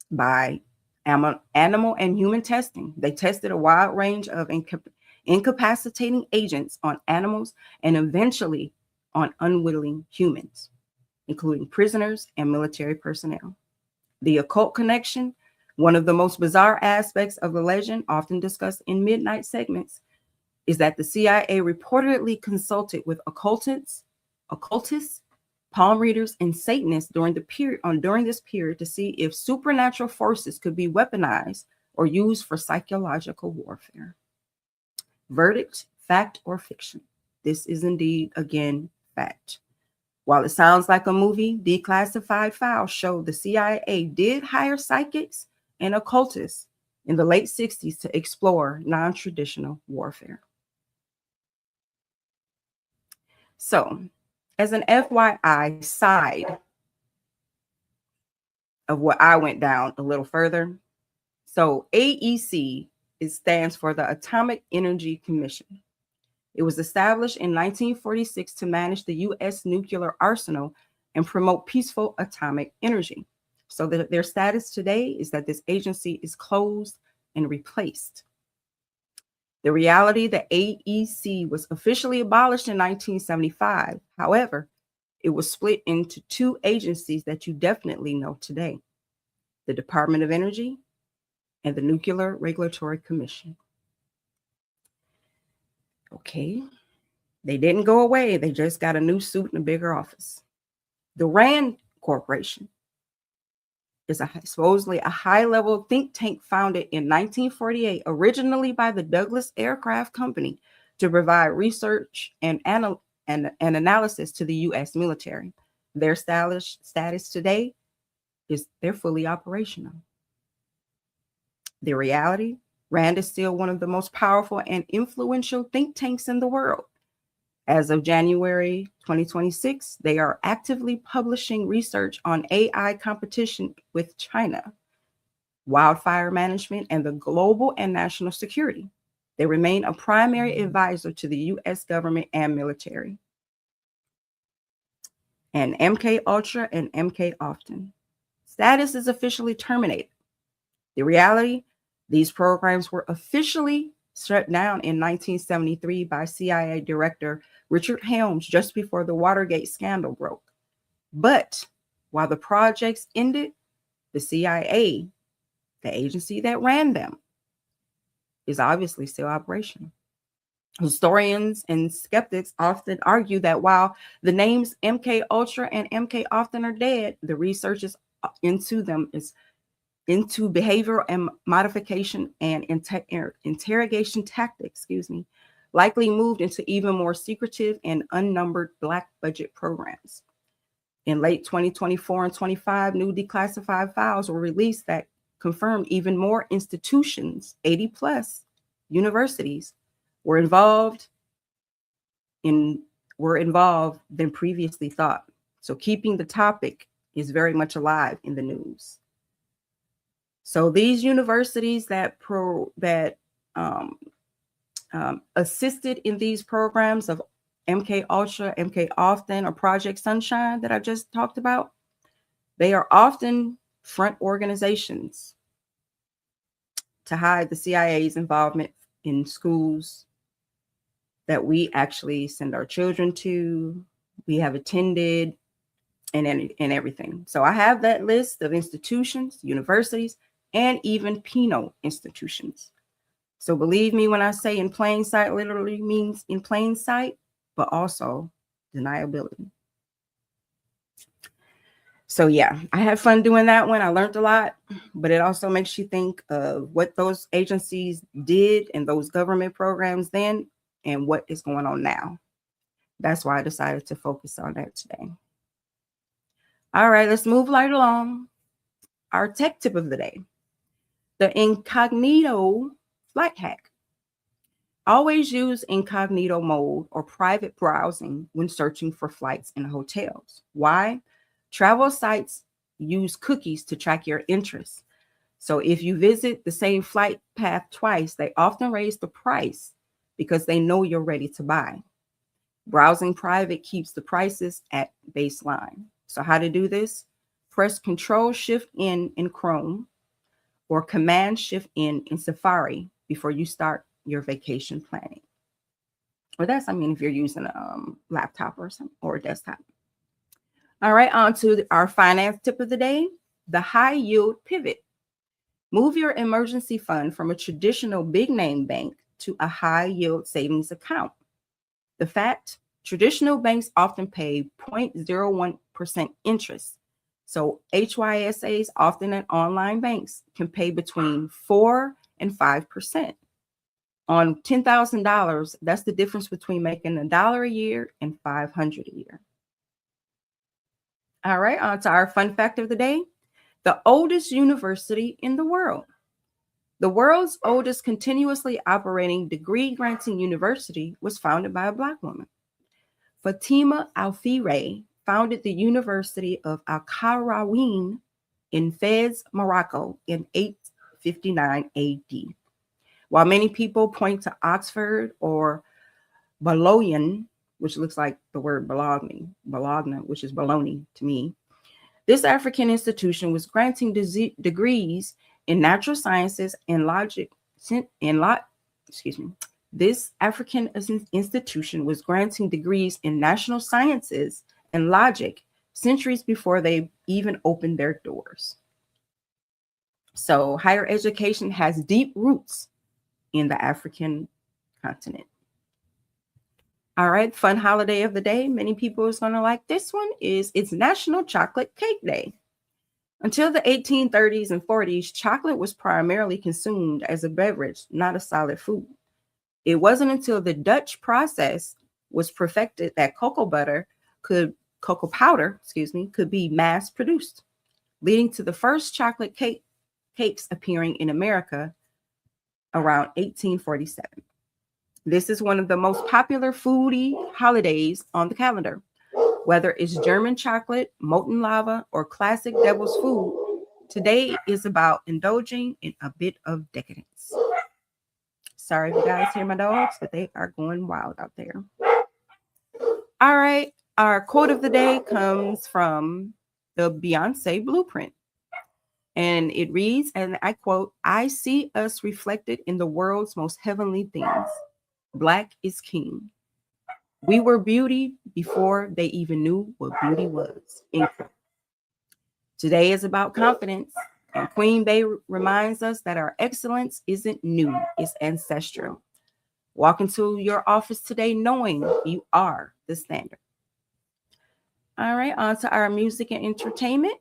By animal and human testing, they tested a wide range of incapacitating agents on animals and eventually on unwilling humans, including prisoners and military personnel. The occult connection, one of the most bizarre aspects of the legend, often discussed in midnight segments, is that the CIA reportedly consulted with occultists, palm readers, and Satanists during this period to see if supernatural forces could be weaponized or used for psychological warfare. Verdict, fact or fiction? This is indeed, again, fact. While it sounds like a movie, declassified files show the CIA did hire psychics and occultists in the late 60s to explore non-traditional warfare. So, as an FYI side of what I went down a little further, so AEC stands for the Atomic Energy Commission. It was established in 1946 to manage the U.S. nuclear arsenal and promote peaceful atomic energy. So their status today is that this agency is closed and replaced. The reality, the AEC was officially abolished in 1975. However, it was split into two agencies that you definitely know today: the Department of Energy and the Nuclear Regulatory Commission. Okay, they didn't go away. They just got a new suit and a bigger office. The RAND Corporation is supposedly a high-level think tank founded in 1948, originally by the Douglas Aircraft Company, to provide research and analysis to the U.S. military. Their status today is they're fully operational. The reality, RAND is still one of the most powerful and influential think tanks in the world. As of January 2026, they are actively publishing research on AI competition with China, wildfire management, and the global and national security. They remain a primary advisor to the U.S. government and military. And MK Ultra and MK Ultra status is officially terminated. The reality, these programs were officially shut down in 1973 by CIA Director Richard Helms just before the Watergate scandal broke. But while the projects ended, the CIA, the agency that ran them, is obviously still operational. Historians and skeptics often argue that while the names MK Ultra and MK often are dead, the research is into them is into behavioral and modification and interrogation tactics, likely moved into even more secretive and unnumbered black budget programs. In late 2024 and 25, new declassified files were released that confirmed even more institutions, 80 plus universities, were involved in were involved than previously thought. So keeping the topic is very much alive in the news. So these universities that assisted in these programs of MK Ultra, MK Often, or Project Sunshine that I just talked about, they are often front organizations to hide the CIA's involvement in schools that we actually send our children to, we have attended, and everything. So I have that list of institutions, universities, and even penal institutions. So believe me when I say in plain sight literally means in plain sight, but also deniability. So yeah, I had fun doing that one. I learned a lot, but it also makes you think of what those agencies did and those government programs then and what is going on now. That's why I decided to focus on that today. All right, let's move right along. Our tech tip of the day, the incognito flight hack. Always use incognito mode or private browsing when searching for flights and hotels. Why? Travel sites use cookies to track your interests. So if you visit the same flight path twice, they often raise the price because they know you're ready to buy. Browsing private keeps the prices at baseline. So how to do this? Press Control-Shift-N in Chrome or Command-Shift-N in Safari before you start your vacation planning. Or that's, if you're using a laptop or something or a desktop. All right, on to our finance tip of the day, the high yield pivot. Move your emergency fund from a traditional big name bank to a high yield savings account. The fact, traditional banks often pay 0.01% interest. So HYSAs, often at online banks, can pay between 4 and 5%. On $10,000, that's the difference between making $1 a year and $500 a year. All right, on to our fun fact of the day. The oldest university in the world. The world's oldest continuously operating degree-granting university was founded by a Black woman. Fatima Alfire founded the University of Al-Qarawiyyin in Fez, Morocco in 859 AD. While many people point to Oxford or Bologna, which looks like the word Bologna, which is Bologna to me, this African institution was granting degrees in natural sciences and logic. This African institution was granting degrees in national sciences and logic centuries before they even opened their doors. So higher education has deep roots in the African continent. All right, fun holiday of the day. Many people is going to like this one. It's National Chocolate Cake Day. Until the 1830s and 40s, chocolate was primarily consumed as a beverage, not a solid food. It wasn't until the Dutch process was perfected that cocoa powder could be mass produced, leading to the first chocolate cakes appearing in America around 1847. This is one of the most popular foodie holidays on the calendar. Whether it's German chocolate, molten lava, or classic devil's food, today is about indulging in a bit of decadence. Sorry if you guys hear my dogs, but they are going wild out there. All right, our quote of the day comes from the Beyonce Blueprint. And it reads, and I quote, "I see us reflected in the world's most heavenly things. Black is king. We were beauty before they even knew what beauty was." Today is about confidence, and Queen Bey reminds us that our excellence isn't new, it's ancestral. Walk into your office today knowing you are the standard. All right, on to our music and entertainment.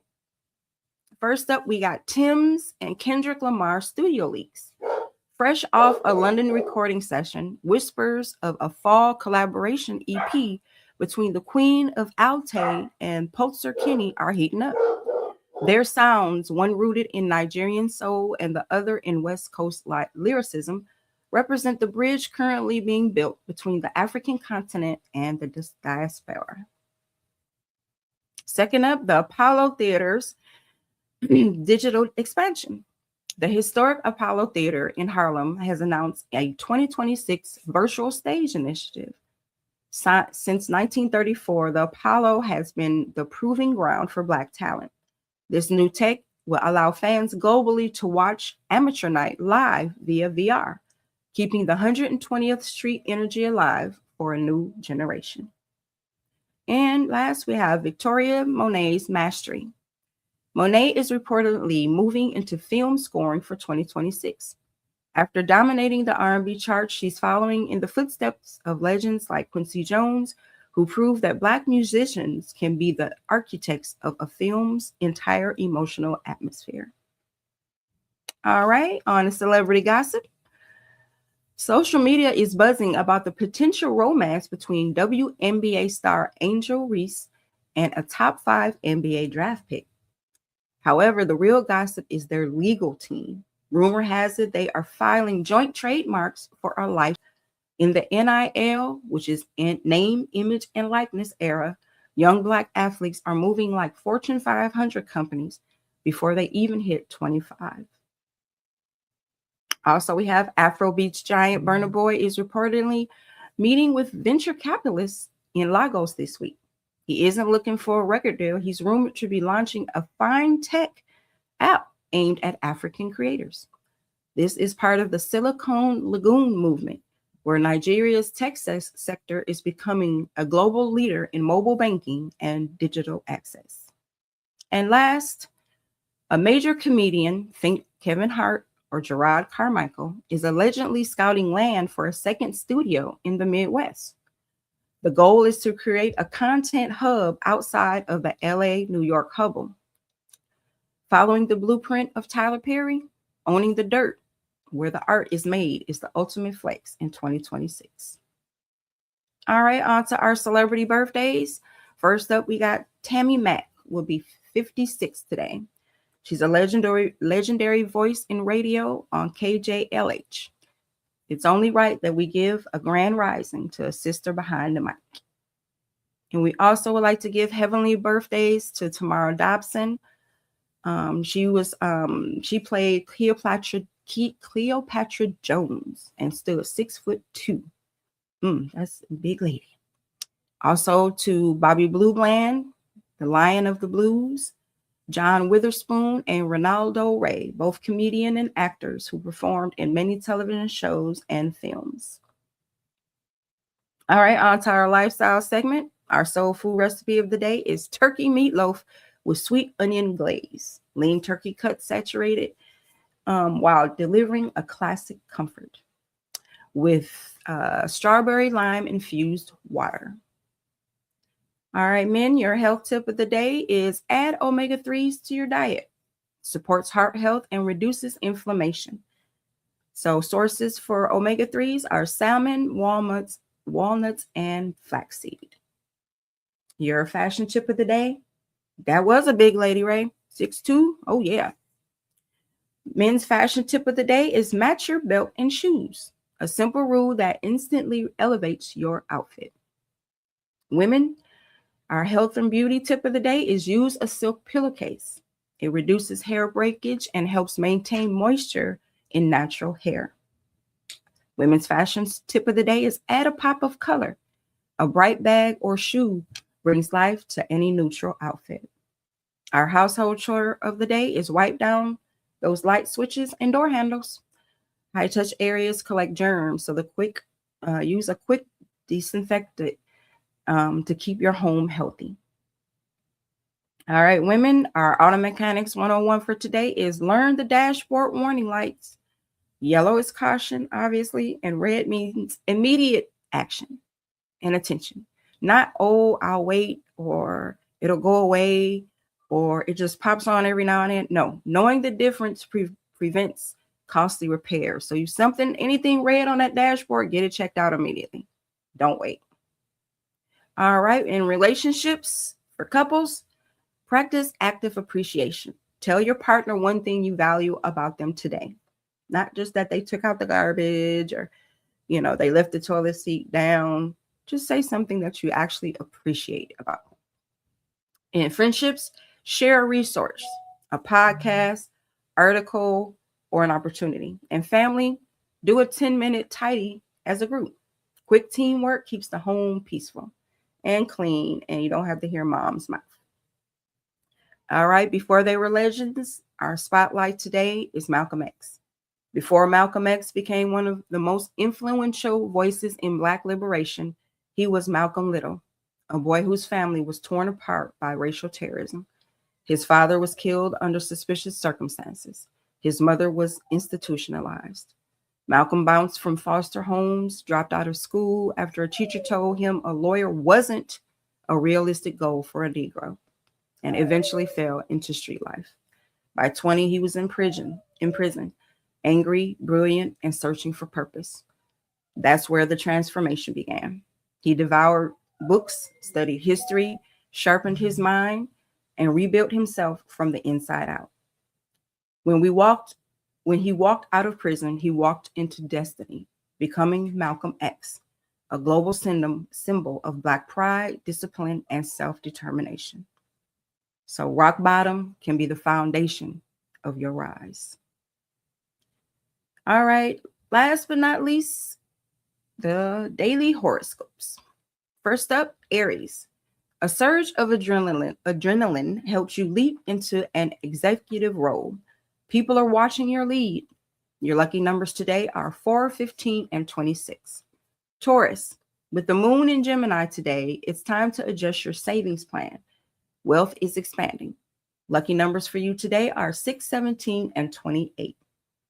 First up, we got Tim's and Kendrick Lamar studio leaks. Fresh off a London recording session, whispers of a fall collaboration EP between the Queen of Alte and Pulsar Kinney are heating up. Their sounds, one rooted in Nigerian soul and the other in West Coast lyricism, represent the bridge currently being built between the African continent and the diaspora. Second up, the Apollo Theater's digital expansion. The historic Apollo Theater in Harlem has announced a 2026 virtual stage initiative. Since 1934, the Apollo has been the proving ground for Black talent. This new tech will allow fans globally to watch Amateur Night live via VR, keeping the 120th Street energy alive for a new generation. And last, we have Victoria Monet's Mastery. Monet is reportedly moving into film scoring for 2026. After dominating the R&B charts, she's following in the footsteps of legends like Quincy Jones, who proved that Black musicians can be the architects of a film's entire emotional atmosphere. All right, on to celebrity gossip. Social media is buzzing about the potential romance between WNBA star Angel Reese and a top 5 NBA draft pick. However, the real gossip is their legal team. Rumor has it they are filing joint trademarks for a life. In the NIL, which is name, image, and likeness era, young Black athletes are moving like Fortune 500 companies before they even hit 25. Also, we have Afrobeats giant Burna Boy is reportedly meeting with venture capitalists in Lagos this week. He isn't looking for a record deal. He's rumored to be launching a fine tech app aimed at African creators. This is part of the Silicon Lagoon movement, where Nigeria's tech sector is becoming a global leader in mobile banking and digital access. And last, a major comedian, think Kevin Hart or Gerard Carmichael, is allegedly scouting land for a second studio in the Midwest. The goal is to create a content hub outside of the LA-New York hub. Following the blueprint of Tyler Perry, owning the dirt where the art is made is the ultimate flex in 2026. All right, on to our celebrity birthdays. First up, we got Tammy Mack, will be 56 today. She's a legendary voice in radio on KJLH. It's only right that we give a grand rising to a sister behind the mic. And we also would like to give heavenly birthdays to Tamara Dobson. She played Cleopatra Jones and stood 6'2". That's a big lady. Also to Bobby Blue Bland, the Lion of the Blues, John Witherspoon, and Ronaldo Ray, both comedian and actors who performed in many television shows and films. All right, on to our lifestyle segment. Our soul food recipe of the day is turkey meatloaf with sweet onion glaze. Lean turkey cut saturated while delivering a classic comfort with strawberry lime infused water. All right, men, your health tip of the day is add omega-3s to your diet. Supports heart health and reduces inflammation. So sources for omega-3s are salmon, walnuts, and flaxseed. Your fashion tip of the day, that was a big lady, Ray. 6'2". Oh, yeah. Men's fashion tip of the day is match your belt and shoes. A simple rule that instantly elevates your outfit. Women, our health and beauty tip of the day is use a silk pillowcase. It reduces hair breakage and helps maintain moisture in natural hair. Women's fashion tip of the day is add a pop of color. A bright bag or shoe brings life to any neutral outfit. Our household chore of the day is wipe down those light switches and door handles. High touch areas collect germs, so use a quick disinfectant to keep your home healthy. All right, women, our auto mechanics 101 for today is learn the dashboard warning lights. Yellow is caution, obviously, and red means immediate action and attention. Not, oh, I'll wait, or it'll go away, or it just pops on every now and then. No, knowing the difference prevents costly repairs. So you anything red on that dashboard, get it checked out immediately. Don't wait. All right, in relationships for couples, practice active appreciation. Tell your partner one thing you value about them today. Not just that they took out the garbage or, they left the toilet seat down. Just say something that you actually appreciate about them. In friendships, share a resource, a podcast, article, or an opportunity. And family, do a 10-minute tidy as a group. Quick teamwork keeps the home peaceful and clean, and you don't have to hear mom's mouth. All right, before they were legends, our spotlight today is Malcolm X. Before Malcolm X became one of the most influential voices in Black liberation, he was Malcolm Little, a boy whose family was torn apart by racial terrorism. His father was killed under suspicious circumstances. His mother was institutionalized. Malcolm bounced from foster homes, dropped out of school after a teacher told him a lawyer wasn't a realistic goal for a Negro, and eventually fell into street life. By 20, he was in prison, angry, brilliant, and searching for purpose. That's where the transformation began. He devoured books, studied history, sharpened his mind, and rebuilt himself from the inside out. When he walked out of prison, he walked into destiny, becoming Malcolm X, a global symbol of Black pride, discipline, and self-determination. So rock bottom can be the foundation of your rise. All right, last but not least, the daily horoscopes. First up, Aries. A surge of adrenaline helps you leap into an executive role. People are watching your lead. Your lucky numbers today are 4, 15, and 26. Taurus. With the moon in Gemini today, it's time to adjust your savings plan. Wealth is expanding. Lucky numbers for you today are 6, 17, and 28.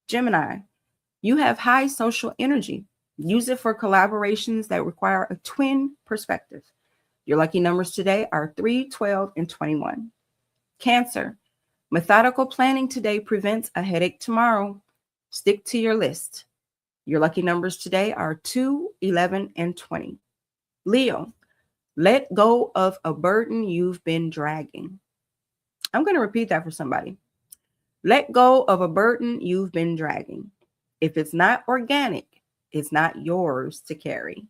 Gemini. You have high social energy. Use it for collaborations that require a twin perspective. Your lucky numbers today are 3, 12, and 21. Cancer. Methodical planning today prevents a headache tomorrow. Stick to your list. Your lucky numbers today are 2, 11, and 20. Leo. Let go of a burden you've been dragging. I'm going to repeat that for somebody. Let go of a burden you've been dragging. If it's not organic, it's not yours to carry.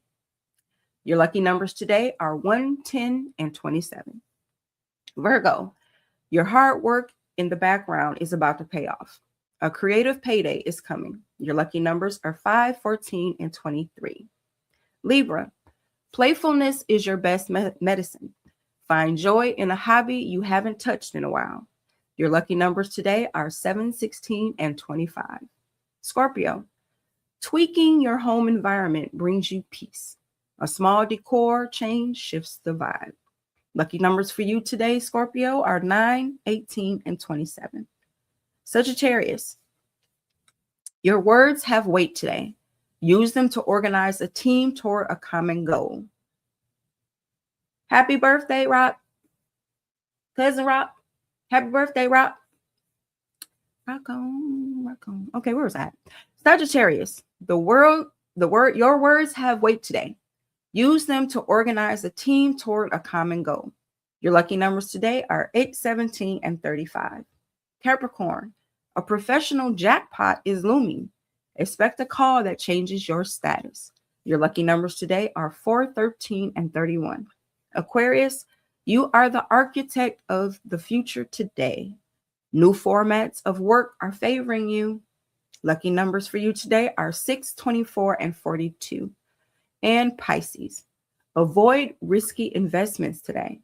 Your lucky numbers today are 1, 10, and 27. Virgo, your hard work in the background is about to pay off. A creative payday is coming. Your lucky numbers are 5, 14, and 23. Libra, playfulness is your best medicine. Find joy in a hobby you haven't touched in a while. Your lucky numbers today are 7, 16, and 25. Scorpio, tweaking your home environment brings you peace. A small decor change shifts the vibe. Lucky numbers for you today, Scorpio, are 9, 18, and 27. Sagittarius, your words have weight today. Use them to organize a team toward a common goal. Happy birthday, Rock. Cousin Rock. Happy birthday, Rock. Rock on, rock on. Okay, where was that? Sagittarius, your words have weight today. Use them to organize a team toward a common goal. Your lucky numbers today are 8, 17, and 35. Capricorn, a professional jackpot is looming. Expect a call that changes your status. Your lucky numbers today are 4, 13, and 31. Aquarius, you are the architect of the future today. New formats of work are favoring you. Lucky numbers for you today are 6, 24, and 42. And Pisces, avoid risky investments today.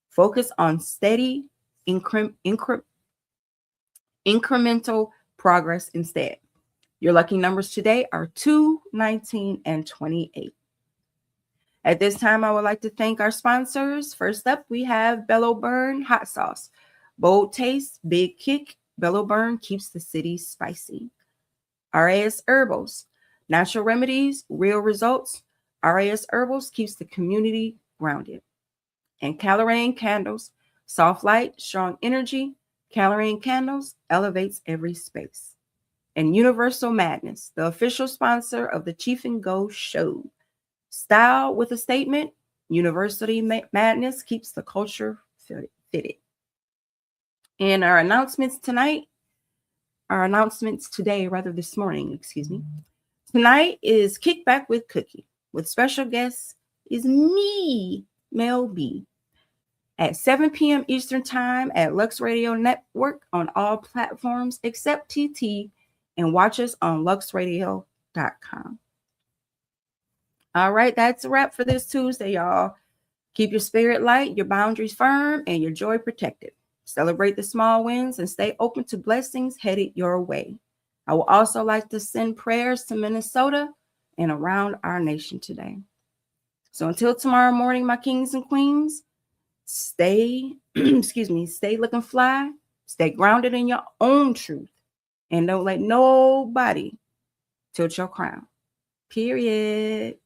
Focus on steady, incremental progress instead. Your lucky numbers today are 2, 19, and 28. At this time, I would like to thank our sponsors. First up, we have Bello Burn Hot Sauce. Bold taste, big kick. Bello Burn keeps the city spicy. RAS Herbals, natural remedies, real results. RAS Herbals keeps the community grounded. And Calorine Candles, soft light, strong energy. Calorine Candles elevates every space. And Universal Madness, the official sponsor of the Chief and Go show. Style with a statement, University Madness keeps the culture fitted. And our announcements today, this morning, Tonight is Kickback with Cookie, with special guest is me, Mel B, at 7 p.m. Eastern Time at Lux Radio Network on all platforms except TT, and watch us on luxradio.com. All right, that's a wrap for this Tuesday, y'all. Keep your spirit light, your boundaries firm, and your joy protected. Celebrate the small wins and stay open to blessings headed your way. I would also like to send prayers to Minnesota and around our nation today. So until tomorrow morning, my kings and queens, stay looking fly, stay grounded in your own truth, and don't let nobody tilt your crown. Period.